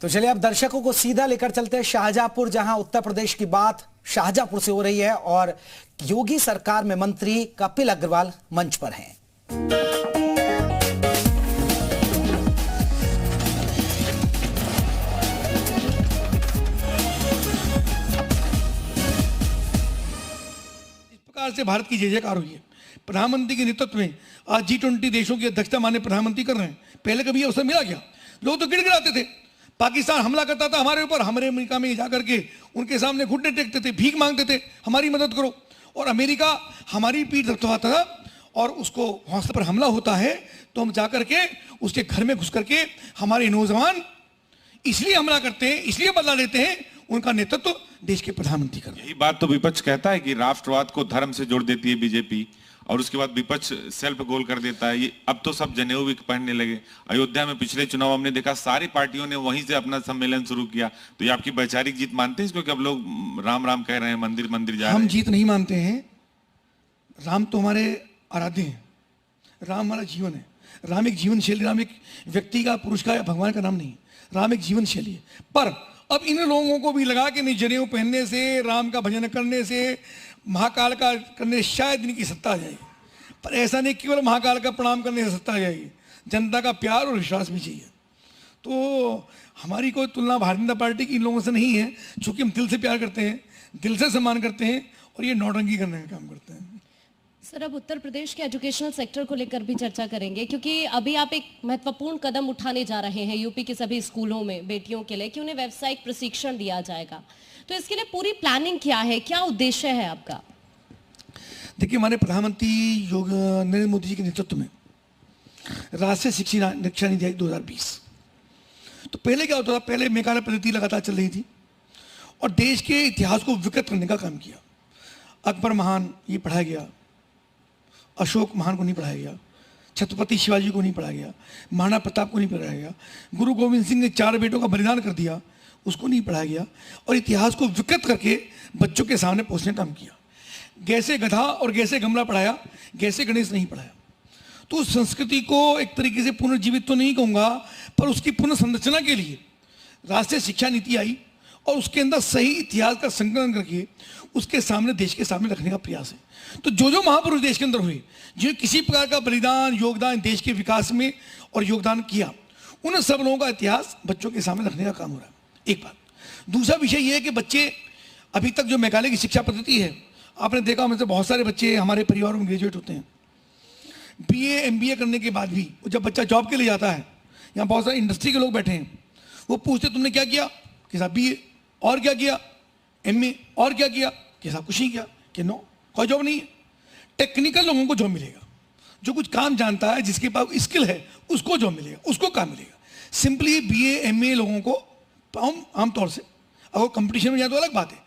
तो चलिए अब दर्शकों को सीधा लेकर चलते हैं शाहजहांपुर, जहां उत्तर प्रदेश की बात शाहजहांपुर से हो रही है और योगी सरकार में मंत्री कपिल अग्रवाल मंच पर हैं। इस प्रकार से भारत की जय जयकार हुई है। प्रधानमंत्री के नेतृत्व में आज G20 देशों की अध्यक्षता माननीय प्रधानमंत्री कर रहे हैं। पहले कभी अवसर मिला क्या? लोग तो गिड़गिड़ाते थे, पाकिस्तान हमला करता था हमारे ऊपर, हमारे अमेरिका में जाकर के उनके सामने घुटने टेकते थे, भीख मांगते थे, हमारी मदद करो। और अमेरिका हमारी पीठ थपथपाता था और उसको हौसले पर हमला होता है तो हम जाकर के उसके घर में घुस करके हमारे नौजवान इसलिए हमला करते हैं, इसलिए बदला लेते हैं, उनका नेतृत्व देश के प्रधानमंत्री कर रहे हैं। यही बात तो विपक्ष कहता है कि राष्ट्रवाद को धर्म से जोड़ देती है बीजेपी, और उसके बाद विपक्ष सेल्फ गोल कर देता है। ये अब तो सब जनेऊ भी पहनने लगे। अयोध्या में पिछले चुनाव हमने देखा सारी पार्टियों ने वहीं से अपना सम्मेलन शुरू किया। तो ये आपकी वैचारिक जीत मानते हैं इसको कि अब लोग राम राम कह रहे हैं, मंदिर मंदिर जा रहे हैं? हम जीत नहीं मानते हैं। राम तो हमारे आराध्य हैं, राम हमारा जीवन है। राम एक जीवन शैली, राम एक व्यक्ति का, पुरुष का या भगवान का नाम नहीं, राम एक जीवन शैली है। पर अब इन लोगों को भी लगा कि नहीं, जनेऊ पहनने से, राम का भजन करने से, महाकाल का करने से शायद इनकी सत्ता आ जाएगी। पर ऐसा नहीं, केवल महाकाल का प्रणाम करने से सत्ता आ जाएगी, जनता का प्यार और विश्वास भी चाहिए। तो हमारी कोई तुलना भारतीय जनता पार्टी की इन लोगों से नहीं है, चूंकि हम दिल से प्यार करते हैं, दिल से सम्मान करते हैं और ये नौटंकी करने का काम करते हैं। सर, अब उत्तर प्रदेश के एजुकेशनल सेक्टर को लेकर भी चर्चा करेंगे, क्योंकि अभी आप एक महत्वपूर्ण कदम उठाने जा रहे हैं यूपी के सभी स्कूलों में बेटियों के लिए कि उन्हें व्यावसायिक प्रशिक्षण दिया जाएगा। तो इसके लिए पूरी प्लानिंग क्या है, क्या उद्देश्य है आपका? देखिए, हमारे प्रधानमंत्री नरेंद्र मोदी जी के नेतृत्व में राष्ट्रीय शिक्षा नीति आई 2020। तो पहले क्या होता था, पहले मेकाले पद्धति लगातार चल रही थी और देश के इतिहास को विकृत करने का काम किया। अकबर महान ये पढ़ाया गया, अशोक महान को नहीं पढ़ाया गया, छत्रपति शिवाजी को नहीं पढ़ाया गया, महाराणा प्रताप को नहीं पढ़ाया गया, गुरु गोविंद सिंह ने 4 बेटों का बलिदान कर दिया, उसको नहीं पढ़ाया गया और इतिहास को विकृत करके बच्चों के सामने पहुंचने का काम किया। गैसे गधा और गैसे गमला पढ़ाया, गैसे गणेश नहीं पढ़ाया। तो उस संस्कृति को एक तरीके से पुनर्जीवित तो नहीं कहूँगा, पर उसकी पुनर्संरचना के लिए राष्ट्रीय शिक्षा नीति आई और उसके अंदर सही इतिहास का संकलन करके उसके सामने, देश के सामने रखने का प्रयास है। तो जो जो महापुरुष देश के अंदर हुए, जो किसी प्रकार का बलिदान, योगदान देश के विकास में और योगदान किया, उन सब लोगों का इतिहास बच्चों के सामने रखने का काम हो रहा है। एक बात। दूसरा विषय यह है कि बच्चे अभी तक जो मेघालय की शिक्षा पद्धति है, आपने देखा उनमें से बहुत सारे बच्चे हमारे परिवारों में ग्रेजुएट होते हैं। BA MBA करने के बाद भी जब बच्चा जॉब के लिए जाता है, यहाँ बहुत सारे इंडस्ट्री के लोग बैठे हैं, वो पूछते तुमने क्या किया? कि साहब BA। और क्या किया? MA। और क्या किया? कि साहब कुछ नहीं किया। कि नो, कोई जॉब नहीं है। टेक्निकल लोगों को जॉब मिलेगा, जो कुछ काम जानता है, जिसके पास स्किल है, उसको जॉब मिलेगा, उसको काम मिलेगा। सिंपली BA MA लोगों को आमतौर से, अगर कंपटीशन में जाए तो अलग बात है,